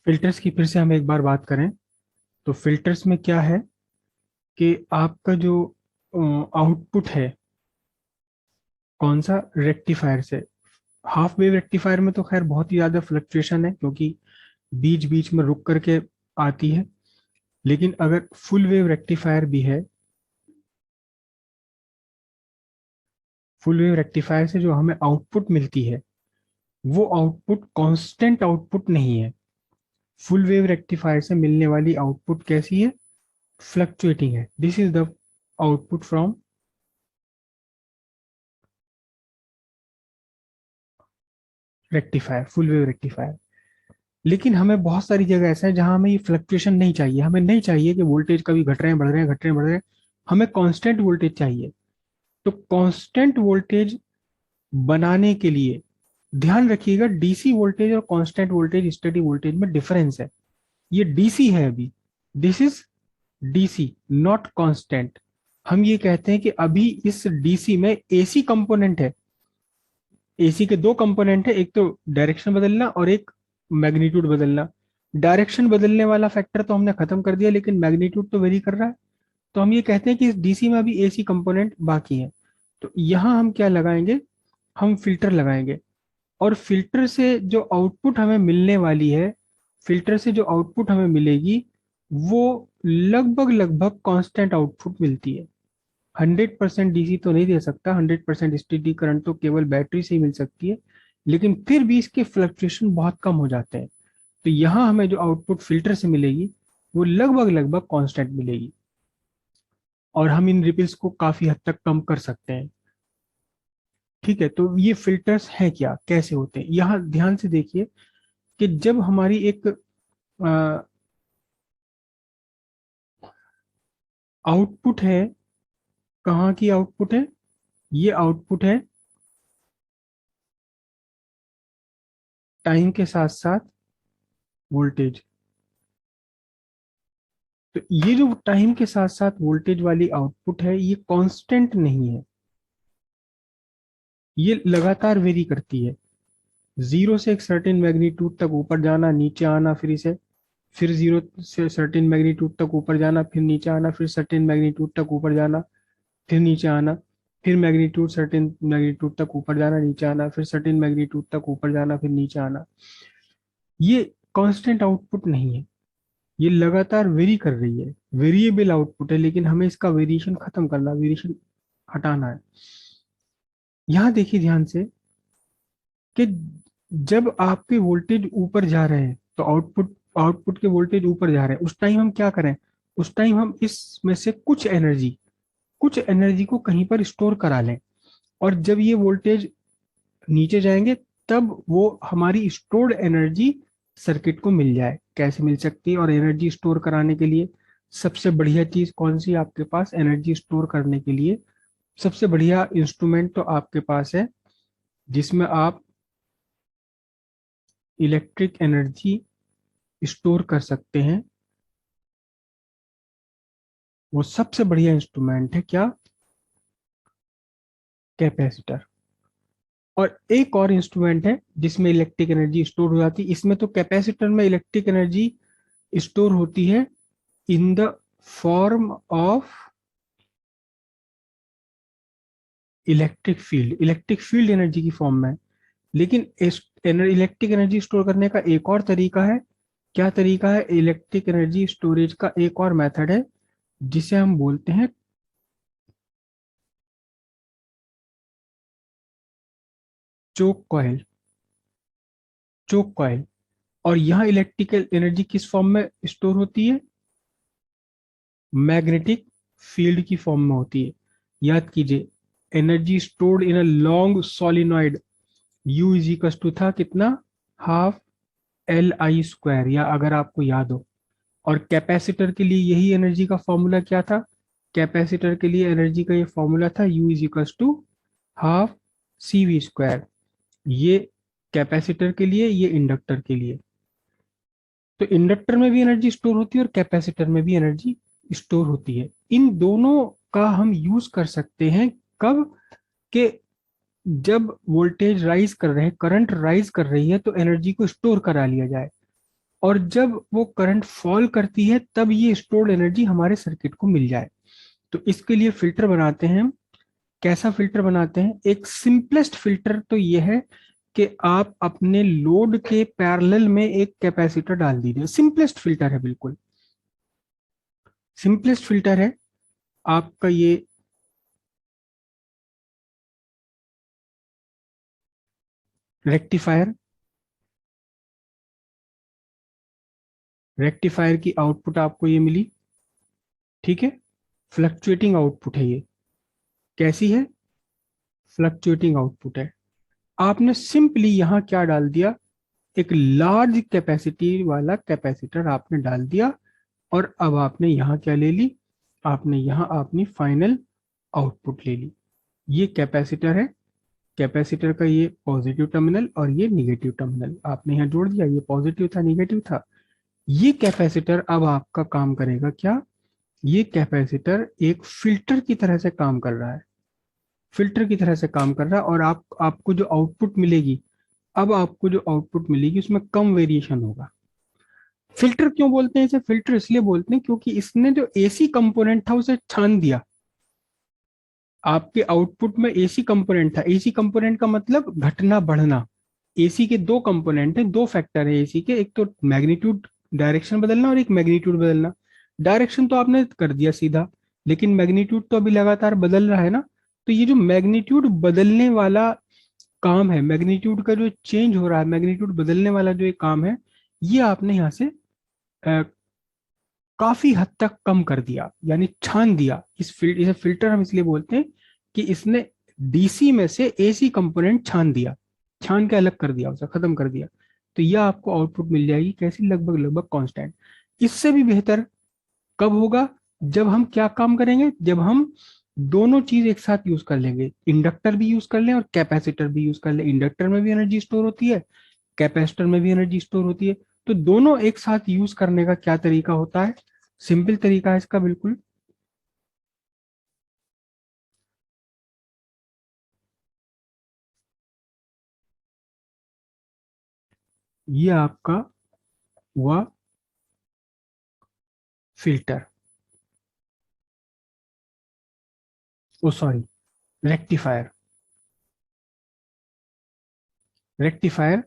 Filters की फिर से हम एक बार बात करें तो फिल्टर्स में क्या है कि आपका जो आउटपुट है कौन सा रेक्टिफायर से। हाफ वेव रेक्टिफायर में तो खैर बहुत ही ज्यादा फ्लक्चुएशन है क्योंकि बीच बीच में रुक करके आती है। लेकिन अगर फुल वेव रेक्टिफायर भी है, फुल वेव रेक्टिफायर से जो हमें आउटपुट मिलती है वो आउटपुट कांस्टेंट आउटपुट नहीं है। फुल वेव रेक्टिफायर से मिलने वाली आउटपुट कैसी है? फ्लक्चुएटिंग है। This is the output from rectifier, full wave rectifier. लेकिन हमें बहुत सारी जगह ऐसा है जहां हमें ये फ्लक्चुएशन नहीं चाहिए। हमें नहीं चाहिए कि वोल्टेज कभी घट रहे हैं, बढ़ रहे हैं, घट रहे हैं, बढ़ रहे हैं। हमें कांस्टेंट वोल्टेज चाहिए। तो कांस्टेंट वोल्टेज बनाने के लिए ध्यान रखिएगा, डीसी वोल्टेज और कांस्टेंट वोल्टेज, स्टडी वोल्टेज में डिफरेंस है। ये डीसी है अभी, this is DC not constant. हम ये कहते हैं कि अभी इस डीसी में एसी कंपोनेंट है। एसी के दो कंपोनेंट है, एक तो डायरेक्शन बदलना और एक मैग्नीट्यूड बदलना। डायरेक्शन बदलने वाला फैक्टर तो हमने खत्म कर दिया, लेकिन मैग्नीट्यूड तो वेरी कर रहा है। तो हम ये कहते हैं कि इस डीसी में अभी एसी कंपोनेंट बाकी है। तो यहाँ हम क्या लगाएंगे? हम फिल्टर लगाएंगे। और फिल्टर से जो आउटपुट हमें मिलने वाली है, फिल्टर से जो आउटपुट हमें मिलेगी वो लगभग लगभग कांस्टेंट आउटपुट मिलती है। 100% डीसी तो नहीं दे सकता, 100% स्टेडी करंट तो केवल बैटरी से ही मिल सकती है। लेकिन फिर भी इसके फ्लक्चुएशन बहुत कम हो जाते हैं। तो यहाँ हमें जो आउटपुट फिल्टर से मिलेगी वो लगभग लगभग कांस्टेंट मिलेगी। और हम इन रिपल्स को काफी हद तक कम कर सकते हैं। ठीक है, तो ये फिल्टर्स हैं क्या, कैसे होते हैं, यहाँ ध्यान से देखिए कि जब हमारी एक आउटपुट है, कहाँ की आउटपुट है? ये आउटपुट है टाइम के साथ साथ वोल्टेज। तो ये जो टाइम के साथ साथ वोल्टेज वाली आउटपुट है ये कांस्टेंट नहीं है, ये लगातार वेरी करती है। जीरो से एक सर्टेन मैग्नीट्यूड तक ऊपर जाना, नीचे आना, फिर जीरो से सर्टेन मैग्नीट्यूड तक ऊपर जाना, फिर नीचे आना, फिर सर्टेन मैग्नीट्यूड तक ऊपर जाना, फिर नीचे आना, फिर मैग्नीट्यूड सर्टेन मैग्नीट्यूड तक ऊपर जाना, नीचे आना, फिर सर्टेन मैग्नीट्यूड तक ऊपर जाना, फिर नीचे आना। ये कांस्टेंट आउटपुट नहीं है, ये लगातार वेरी कर रही है। वेरिएबल आउटपुट है, लेकिन हमें इसका वेरिएशन खत्म करना, वेरिएशन हटाना है। यहाँ देखिए ध्यान से कि जब आपके वोल्टेज ऊपर जा रहे हैं तो आउटपुट के वोल्टेज ऊपर जा रहे हैं, उस टाइम हम क्या करें? उस टाइम हम इसमें से कुछ एनर्जी को कहीं पर स्टोर करा लें। और जब ये वोल्टेज नीचे जाएंगे तब वो हमारी स्टोर्ड एनर्जी सर्किट को मिल जाए। कैसे मिल सकती है? और एनर्जी स्टोर कराने के लिए सबसे बढ़िया चीज कौन सी आपके पास एनर्जी स्टोर करने के लिए? सबसे बढ़िया इंस्ट्रूमेंट तो आपके पास है जिसमें आप इलेक्ट्रिक एनर्जी स्टोर कर सकते हैं। वो सबसे बढ़िया इंस्ट्रूमेंट है क्या? कैपेसिटर। और एक और इंस्ट्रूमेंट है जिसमें इलेक्ट्रिक एनर्जी स्टोर हो जाती है, इसमें तो कैपेसिटर में इलेक्ट्रिक एनर्जी स्टोर होती है in the form of electric field energy की फॉर्म में। लेकिन इलेक्ट्रिक एनर्जी स्टोर करने का एक और तरीका है। क्या तरीका है? इलेक्ट्रिक एनर्जी स्टोरेज का एक और मेथड है जिसे हम बोलते हैं चोक कॉइल। चोक कॉइल। और यहाँ इलेक्ट्रिकल एनर्जी किस फॉर्म में स्टोर होती है? मैग्नेटिक फील्ड की फॉर्म में होती है। याद कीजिए, energy stored in a long solenoid, U is equal to था कितना? हाफ LI स्क्वायर, या अगर आपको याद हो। और कैपेसिटर के लिए यही एनर्जी का फॉर्मूला क्या था? कैपेसिटर के लिए एनर्जी का ये फॉर्मूला था U is equal to half CV square. ये कैपेसिटर के लिए, ये इंडक्टर के लिए। तो इंडक्टर में भी एनर्जी स्टोर होती है और कैपेसिटर में भी एनर्जी स्टोर होती है। इन दोनों का हम यूज कर सकते हैं कब? के जब वोल्टेज राइज कर रहे हैं, करंट राइज कर रही है, तो एनर्जी को स्टोर करा लिया जाए। और जब वो करंट फॉल करती है तब ये स्टोर्ड एनर्जी हमारे सर्किट को मिल जाए। तो इसके लिए फिल्टर बनाते हैं हम। कैसा फिल्टर बनाते हैं? एक सिंपलेस्ट फिल्टर तो ये है कि आप अपने लोड के पैरेलल में एक कैपेसिटर डाल दीजिए। सिंपलेस्ट फिल्टर है, बिल्कुल सिंपलेस्ट फिल्टर है आपका ये। रेक्टिफायर, रेक्टिफायर की आउटपुट आपको ये मिली, ठीक है। फ्लक्चुएटिंग आउटपुट है ये। कैसी है? फ्लक्चुएटिंग आउटपुट है। आपने सिंपली यहां क्या डाल दिया? एक लार्ज कैपेसिटी वाला कैपेसिटर आपने डाल दिया। और अब आपने यहाँ क्या ले ली? आपने यहाँ अपनी फाइनल आउटपुट ले ली। ये कैपेसिटर है। कैपेसिटर का ये पॉजिटिव टर्मिनल और ये निगेटिव टर्मिनल आपने यहाँ जोड़ दिया। ये पॉजिटिव था, निगेटिव था। ये कैपेसिटर अब आपका काम करेगा क्या? ये कैपेसिटर एक फिल्टर की तरह से काम कर रहा है। फिल्टर की तरह से काम कर रहा है। और आपको जो आउटपुट मिलेगी, अब आपको जो आउटपुट मिलेगी उसमें कम वेरिएशन होगा। फिल्टर क्यों बोलते हैं इसे? फिल्टर इसलिए बोलते हैं क्योंकि इसने जो एसी कंपोनेंट था उसे छान दिया। आपके आउटपुट में एसी कंपोनेंट था। एसी कंपोनेंट का मतलब घटना बढ़ना। एसी के दो कंपोनेंट हैं, दो फैक्टर है एसी के। एक तो मैग्नीट्यूड, डायरेक्शन बदलना, और एक मैग्नीट्यूड बदलना। डायरेक्शन तो आपने कर दिया सीधा, लेकिन मैग्नीट्यूड तो अभी लगातार बदल रहा है ना। तो ये जो मैग्नीट्यूड बदलने वाला काम है, मैग्नीट्यूड का जो चेंज हो रहा है, मैग्नीट्यूड बदलने वाला जो एक काम है, ये आपने यहाँ से काफी हद तक कम कर दिया, यानी छान दिया। इसे फिल्टर हम इसलिए बोलते हैं कि इसने डीसी में से एसी कंपोनेंट छान दिया, छान के अलग कर दिया, उसे खत्म कर दिया। तो यह आपको आउटपुट मिल जाएगी कैसी? लगभग लगभग कांस्टेंट। इससे भी बेहतर कब होगा? जब हम क्या काम करेंगे? जब हम दोनों चीज एक साथ यूज कर लेंगे। इंडक्टर भी यूज कर लें और कैपेसिटर भी यूज कर लें। इंडक्टर में भी एनर्जी स्टोर होती है, कैपेसिटर में भी एनर्जी स्टोर होती है। तो दोनों एक साथ यूज करने का क्या तरीका होता है? सिंपल तरीका है इसका, बिल्कुल। ये आपका हुआ फिल्टर, ओ सॉरी, रेक्टिफायर। रेक्टिफायर।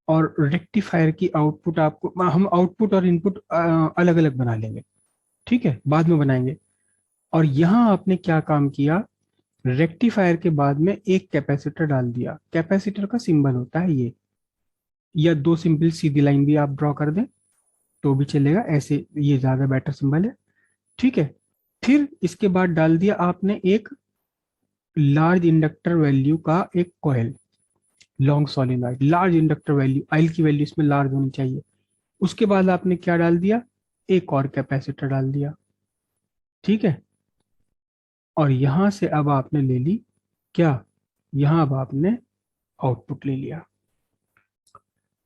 और रेक्टिफायर की आउटपुट आपको, हम आउटपुट और इनपुट अलग अलग बना लेंगे, ठीक है, बाद में बनाएंगे। और यहाँ आपने क्या काम किया? रेक्टिफायर के बाद में एक कैपेसिटर डाल दिया। कैपेसिटर का सिंबल होता है ये, या दो सिंपल सीधी लाइन भी आप ड्रॉ कर दें तो भी चलेगा, ऐसे ये ज्यादा बेटर सिंबल है, ठीक है। फिर इसके बाद डाल दिया आपने एक लार्ज इंडक्टर वैल्यू का एक coil, long solenoid. Large inductor value, आइल की वैल्यू इसमें लार्ज होनी चाहिए। उसके बाद आपने क्या डाल दिया? एक और कैपेसिटर डाल दिया, ठीक है। और यहां से अब आपने ले ली क्या? यहां अब आपने आउटपुट ले लिया।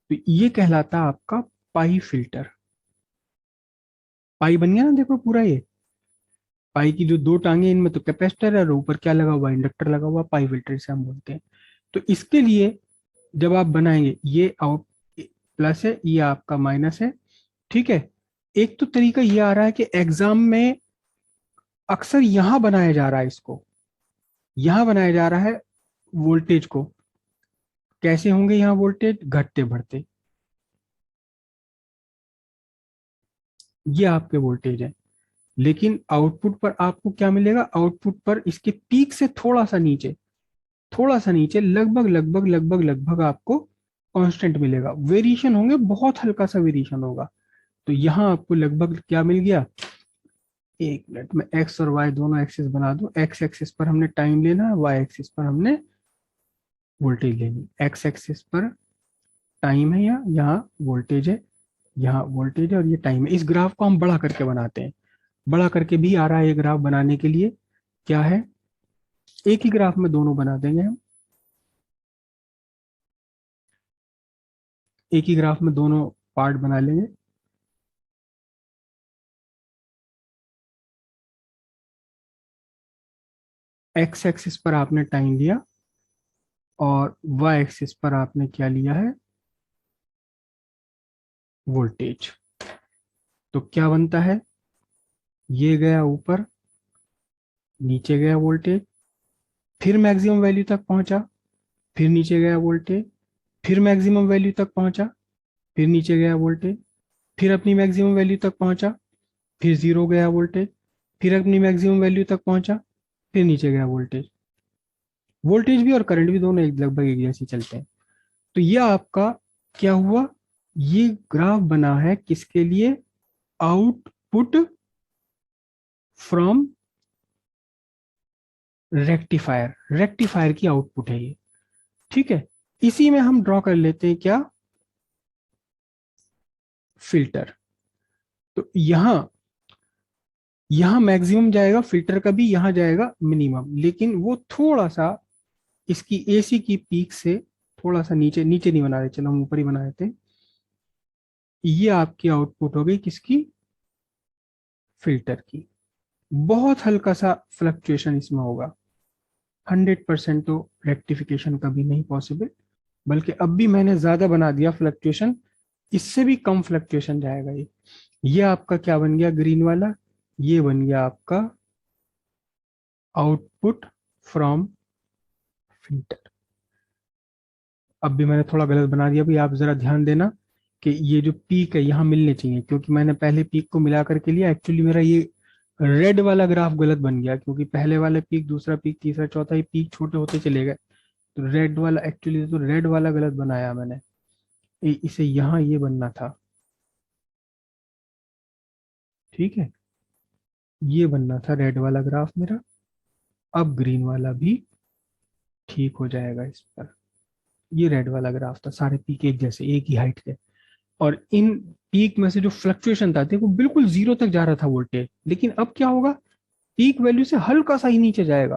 तो ये कहलाता है आपका पाई फिल्टर। पाई बन गया ना, देखो पूरा ये। पाई की जो दो टांगे, इनमें तो कैपेसिटर है और ऊपर क्या लगा हुआ? इंडक्टर लगा हुआ। पाई फिल्टर से हम बोलते हैं। तो इसके लिए जब आप बनाएंगे, ये आउट प्लस है, ये आपका माइनस है, ठीक है। एक तो तरीका ये आ रहा है कि एग्जाम में अक्सर यहां बनाया जा रहा है इसको, यहां बनाया जा रहा है वोल्टेज को। कैसे होंगे यहाँ वोल्टेज? घटते बढ़ते। ये आपके वोल्टेज है। लेकिन आउटपुट पर आपको क्या मिलेगा? आउटपुट पर इसके पीक से थोड़ा सा नीचे, थोड़ा सा नीचे, लगभग लगभग लगभग लगभग आपको कांस्टेंट मिलेगा। वेरिएशन होंगे, बहुत हल्का सा वेरिएशन होगा। तो यहाँ आपको लगभग क्या मिल गया? एक मिनट में एक्स और वाई दोनों एक्सिस बना दो। एक्स एक्सिस पर हमने टाइम लेना है, वाई एक्सिस पर हमने वोल्टेज लेनी। एक्स एक्सिस पर टाइम है, यहाँ वोल्टेज है, यहाँ वोल्टेज है और ये टाइम है। इस ग्राफ को हम बड़ा करके बनाते हैं। बड़ा करके भी आ रहा है ये ग्राफ बनाने के लिए। क्या है? एक ही ग्राफ में दोनों बना देंगे हम। एक ही ग्राफ में दोनों पार्ट बना लेंगे। एक्स एक्सिस पर आपने टाइम लिया और वाई एक्सिस पर आपने क्या लिया है? वोल्टेज। तो क्या बनता है, ये गया ऊपर, नीचे गया वोल्टेज, फिर मैक्सिमम वैल्यू तक पहुंचा, फिर नीचे गया वोल्टेज, फिर मैक्सिमम वैल्यू तक पहुंचा, फिर नीचे गया वोल्टेज, फिर अपनी मैक्सिमम वैल्यू तक पहुंचा, फिर जीरो गया वोल्टेज, फिर अपनी मैक्सिमम वैल्यू तक पहुंचा, फिर नीचे गया वोल्टेज। वोल्टेज भी और करंट भी दोनों एक लगभग एक जैसे चलते हैं। तो ये आपका क्या हुआ, ये ग्राफ बना है किसके लिए, आउटपुट फ्रॉम रेक्टिफायर, रेक्टिफायर की आउटपुट है ये। ठीक है, इसी में हम ड्रॉ कर लेते हैं क्या, फिल्टर। तो यहां मैक्सिमम जाएगा फिल्टर का भी, यहां जाएगा मिनिमम, लेकिन वो थोड़ा सा इसकी एसी की पीक से थोड़ा सा नीचे, नीचे नहीं बना रहे, चलो हम ऊपर ही बना देते हैं। ये आपकी आउटपुट हो गई किसकी, फिल्टर की। बहुत हल्का सा फ्लक्चुएशन इसमें होगा, 100% तो रेक्टिफिकेशन कभी नहीं पॉसिबल, बल्कि अब भी मैंने ज्यादा बना दिया फ्लक्चुएशन, इससे भी कम फ्लक्चुएशन जाएगा ये आपका क्या बन गया ग्रीन वाला, ये बन गया आपका आउटपुट फ्रॉम फिल्टर। अब भी मैंने थोड़ा गलत बना दिया, भी आप जरा ध्यान देना कि ये जो पीक है यहाँ मिलने चाहिए, क्योंकि मैंने पहले पीक को मिला करके लिया, एक्चुअली मेरा ये रेड वाला ग्राफ गलत बन गया, क्योंकि पहले वाला पीक, दूसरा पीक, तीसरा, चौथा, ये पीक छोटे होते चले गए। तो रेड वाला एक्चुअली, तो रेड वाला गलत बनाया मैंने, इसे यहाँ ये बनना था। ठीक है, ये बनना था रेड वाला ग्राफ मेरा। अब ग्रीन वाला भी ठीक हो जाएगा इस पर। ये रेड वाला ग्राफ था, सारे पीक एक जैसे, एक ही हाइट के, और इन पीक में से जो फ्लक्चुएशन था देखो बिल्कुल जीरो तक जा रहा था वोल्टेज, लेकिन अब क्या होगा, पीक वैल्यू से हल्का सा ही नीचे जाएगा,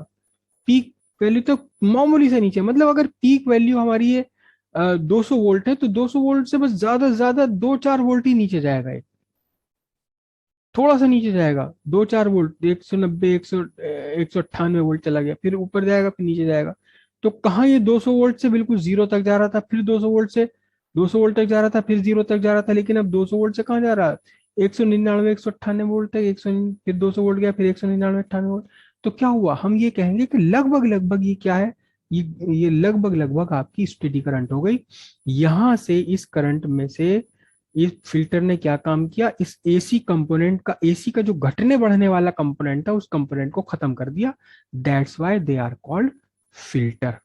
पीक वैल्यू तो मामूली से नीचे, मतलब अगर पीक वैल्यू हमारी ये 200 वोल्ट है, तो 200 वोल्ट से बस ज्यादा से ज्यादा 2-4 वोल्ट ही नीचे जाएगा ये, थोड़ा सा नीचे जाएगा, 2-4 वोल्ट, 190, 198 वोल्ट चला गया, फिर ऊपर जाएगा, फिर नीचे जाएगा। तो कहाँ ये 200 वोल्ट से बिल्कुल जीरो तक जा रहा था, फिर 200 वोल्ट से 200 वोल्ट तक जा रहा था, फिर जीरो तक जा रहा था, लेकिन अब 200 वोल्ट से कहाँ जा रहा है, 199, 198 वोल्ट तक, 100, फिर 200 वोल्ट गया, फिर 199, 98 वोल्ट। तो क्या हुआ, हम ये कहेंगे कि लगभग लगभग ये क्या है, ये लगभग लगभग आपकी स्टेडी करंट हो गई। यहां से इस करंट में से इस फिल्टर ने क्या काम किया, इस एसी कंपोनेंट का, एसी का जो घटने बढ़ने वाला कंपोनेंट था, उस कंपोनेंट को खत्म कर दिया। That's why they are called filter.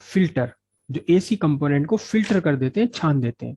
Filter जो एसी कंपोनेंट को फिल्टर कर देते हैं, छान देते हैं।